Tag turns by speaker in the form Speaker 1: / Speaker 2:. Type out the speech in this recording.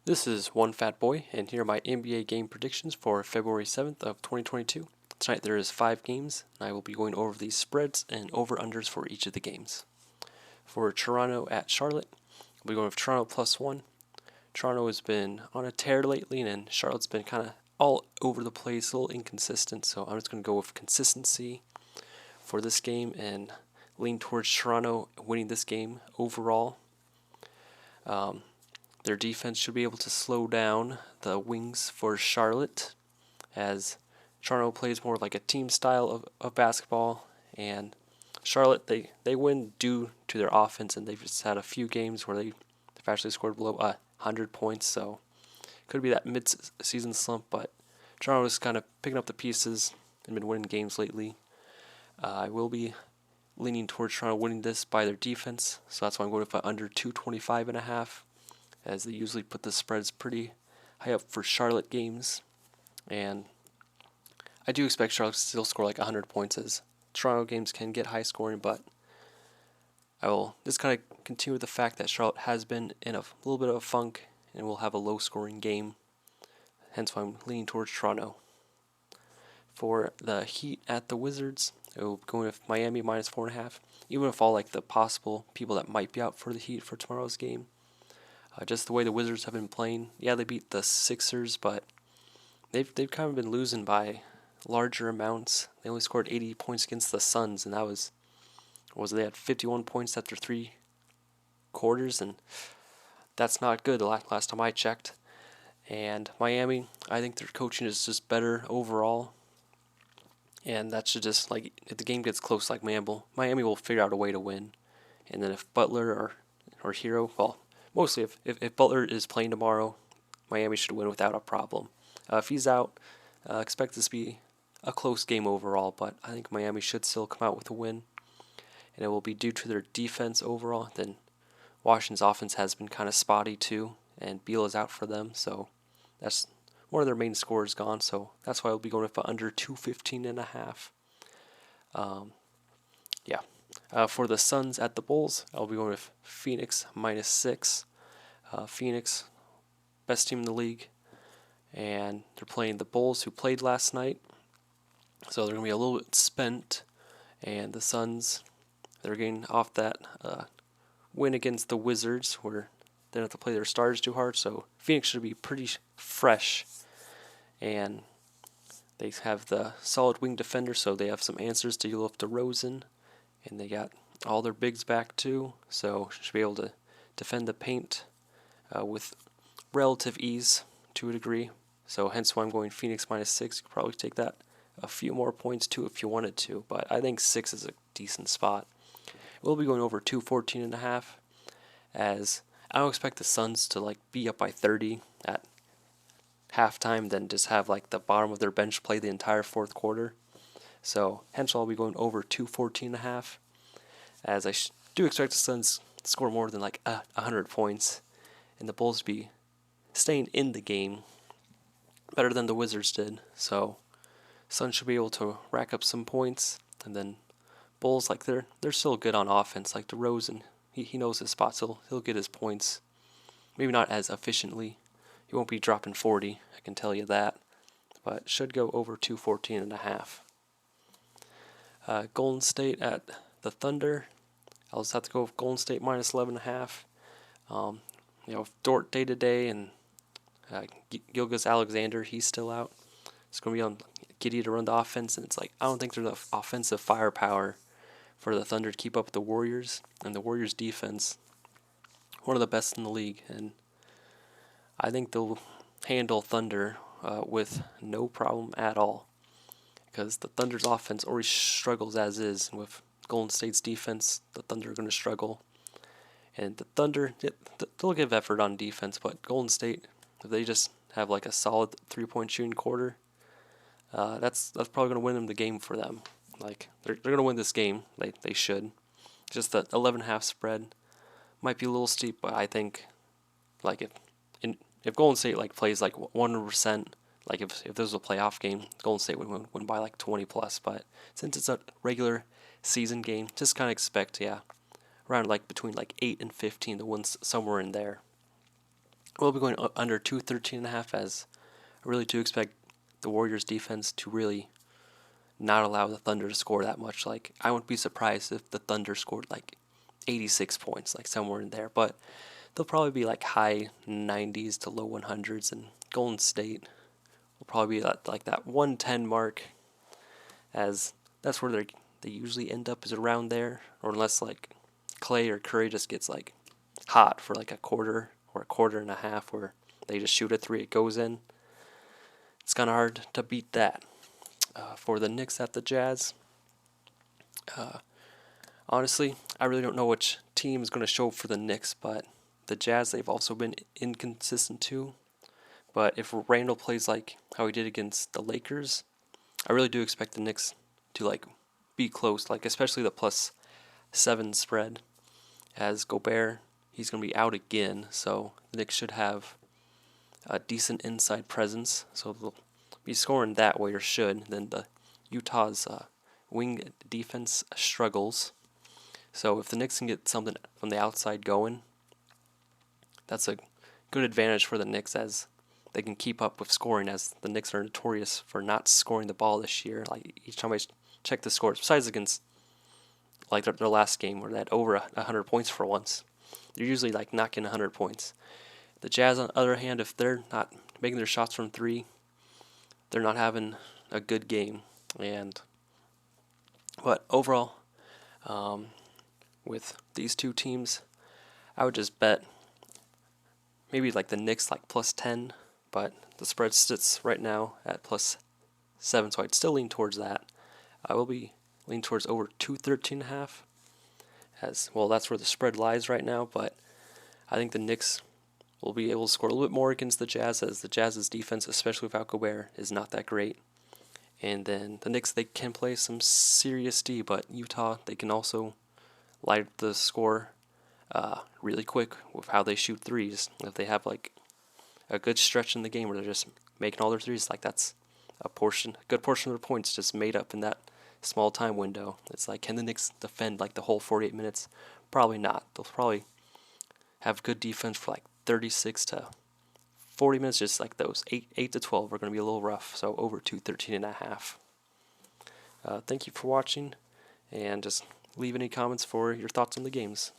Speaker 1: This is One Fat Boy, and here are my NBA game predictions for February 7th of 2022. Tonight there is 5 games, and I will be going over the spreads and over-unders for each of the games. For Toronto at Charlotte, we'll be going with Toronto +1. Toronto has been on a tear lately, and Charlotte's been kind of all over the place, a little inconsistent, so I'm just going to go with consistency for this game and lean towards Toronto winning this game overall. Their defense should be able to slow down the wings for Charlotte, as Toronto plays more like a team style of basketball, and Charlotte, they win due to their offense, and they've just had a few games where they've actually scored below 100 points, so it could be that mid-season slump, but Toronto is kind of picking up the pieces and been winning games lately. I will be leaning towards Toronto winning this by their defense, so that's why I'm going with under 225.5, as they usually put the spreads pretty high up for Charlotte games, and I do expect Charlotte to still score like 100 points, as Toronto games can get high scoring, but I will just kind of continue with the fact that Charlotte has been in a little bit of a funk and will have a low scoring game, hence why I'm leaning towards Toronto. For the Heat at the Wizards, I will be going with Miami -4.5, even with all like the possible people that might be out for the Heat for tomorrow's game. Just the way the Wizards have been playing, yeah, they beat the Sixers, but they've kind of been losing by larger amounts. They only scored 80 points against the Suns, and that was they had 51 points after 3 quarters, and that's not good. The last time I checked. And Miami, I think their coaching is just better overall, and that should just, like, if the game gets close, like Miami will figure out a way to win. And then if Butler or Hero, well, mostly if Butler is playing tomorrow, Miami should win without a problem. If he's out, expect this to be a close game overall, but I think Miami should still come out with a win, and it will be due to their defense overall. Then Washington's offense has been kind of spotty too, and Beal is out for them, so that's one of their main scorers gone, so that's why I'll be going with under 215.5. For the Suns at the Bulls, I'll be going with Phoenix -6. Phoenix, best team in the league, and they're playing the Bulls, who played last night, so they're going to be a little bit spent. And the Suns, they're getting off that win against the Wizards, where they don't have to play their stars too hard, so Phoenix should be pretty fresh, and they have the solid wing defender, so they have some answers to deal with DeRozan, and they got all their bigs back too, so should be able to defend the paint with relative ease to a degree. So hence why I'm going Phoenix -6. You could probably take that a few more points too if you wanted to, but I think 6 is a decent spot. We'll be going over 214.5, as I don't expect the Suns to like be up by 30 at halftime, then just have like the bottom of their bench play the entire fourth quarter. So hence I'll be going over 214.5, as I do expect the Suns to score more than like 100 points, and the Bulls be staying in the game better than the Wizards did. So Suns should be able to rack up some points, and then Bulls, like, they're still good on offense. Like DeRozan, he knows his spots. He'll get his points. Maybe not as efficiently. He won't be dropping 40, I can tell you that. But should go over 214.5. Golden State at the Thunder. I'll just have to go with Golden State -11.5. Dort day to day, and Gilgeous-Alexander, he's still out. It's going to be on Giddey to run the offense, and it's like, I don't think there's enough offensive firepower for the Thunder to keep up with the Warriors, and the Warriors' defense, one of the best in the league, and I think they'll handle Thunder with no problem at all, because the Thunder's offense already struggles as is, and with Golden State's defense, the Thunder are going to struggle. And the Thunder, they'll give effort on defense, but Golden State, if they just have like a solid 3-point shooting quarter, that's probably going to win them the game for them. Like, they're going to win this game. They should. Just the 11.5 spread might be a little steep, but I think, like, if Golden State like plays like 100%, like if this was a playoff game, Golden State would win by like 20 plus. But since it's a regular season game, just kind of expect, around like between like 8 and 15 to win somewhere in there. We'll be going under 213.5, as I really do expect the Warriors defense to really not allow the Thunder to score that much. Like, I wouldn't be surprised if the Thunder scored like 86 points, like somewhere in there. But they'll probably be like high 90s to low 100s, and Golden State will probably be at like that 110 mark, as that's where they usually end up, is around there, or unless like Clay or Curry just gets like hot for like a quarter or a quarter and a half where they just shoot a three, it goes in. It's kind of hard to beat that. For the Knicks at the Jazz, honestly, I really don't know which team is going to show up for the Knicks, but the Jazz, they've also been inconsistent too. But if Randall plays like how he did against the Lakers, I really do expect the Knicks to like be close, like especially the +7 spread. As Gobert, he's going to be out again, so the Knicks should have a decent inside presence, so they'll be scoring that way, or should. Then the Utah's wing defense struggles, so if the Knicks can get something from the outside going, that's a good advantage for the Knicks, as they can keep up with scoring, as the Knicks are notorious for not scoring the ball this year. Like, each time I check the scores, besides against like their last game where they had over 100 points for once, they're usually like knocking 100 points. The Jazz, on the other hand, if they're not making their shots from three, they're not having a good game. But overall, with these two teams, I would just bet maybe like the Knicks like +10, but the spread sits right now at +7, so I'd still lean towards that. I will be leaning towards over 213.5, as well. That's where the spread lies right now, but I think the Knicks will be able to score a little bit more against the Jazz, as the Jazz's defense, especially without Gobert, is not that great. And then the Knicks, they can play some serious D, but Utah, they can also light up the score really quick with how they shoot threes. If they have like a good stretch in the game where they're just making all their threes, like that's a good portion of their points just made up in that small time window. It's like, can the Knicks defend like the whole 48 minutes? Probably not. They'll probably have good defense for like 36 to 40 minutes, just like those 8 to 12 are going to be a little rough, so over 213.5. Thank you for watching, and just leave any comments for your thoughts on the games.